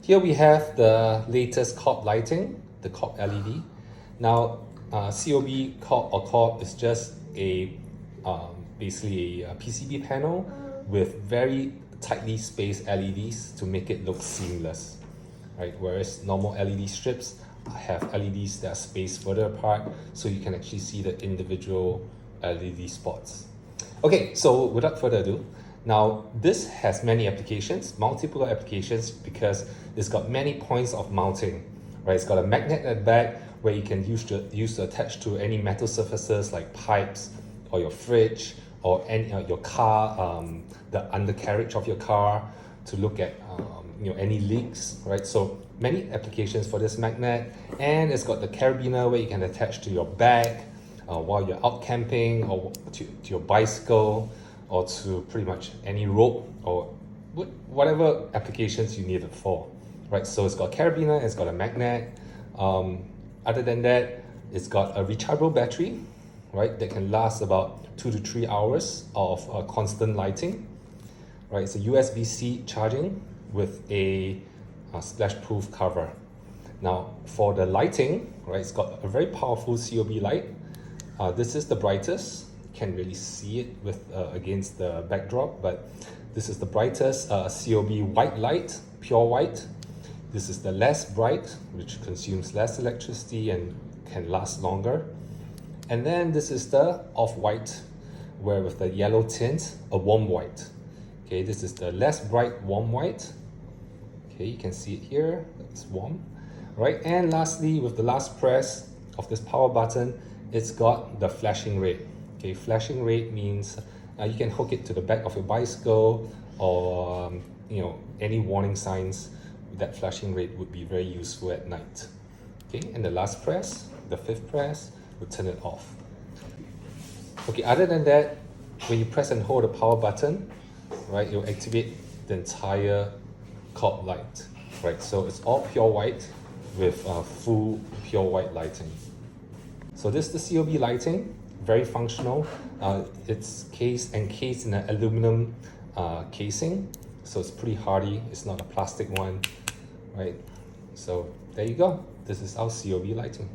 Here we have the latest COB lighting, the COB LED. Now, COB COB or COB is just basically a PCB panel with very tightly spaced LEDs to make it look seamless, right? Whereas normal LED strips have LEDs that are spaced further apart, so you can actually see the individual LED spots. Okay, so without further ado, now this has many applications, multiple applications, because it's got many points of mounting, right? It's got a magnet at the back where you can use to attach to any metal surfaces like pipes or your fridge or any your car, the undercarriage of your car, to look at any leaks, right? So many applications for this magnet. And it's got the carabiner where you can attach to your bag while you're out camping, or to your bicycle, or to pretty much any rope, or whatever applications you need it for, right? So it's got a carabiner, it's got a magnet. Other than that, it's got a rechargeable battery, right, that can last about 2 to 3 hours of constant lighting, right? It's a USB-C charging with a splash-proof cover. Now, for the lighting, right, it's got a very powerful COB light. This is the brightest. You can't really see it with against the backdrop, but this is the brightest COB white light, pure white. This is the less bright, which consumes less electricity and can last longer. And then this is the off-white, where with the yellow tint, a warm white. Okay, this is the less bright warm white. Okay, you can see it here, it's warm, right? And lastly, with the last press of this power button, it's got the flashing red. Okay, flashing red means you can hook it to the back of your bicycle, or any warning signs. That flashing red would be very useful at night. Okay, and the last press, the fifth press, will turn it off. Okay, other than that, when you press and hold the power button, right, it will activate the entire COB light, right? So it's all pure white with full pure white lighting. So this is the COB lighting, very functional. It's encased in an aluminum casing, so it's pretty hardy. It's not a plastic one, right? So there you go. This is our COB lighting.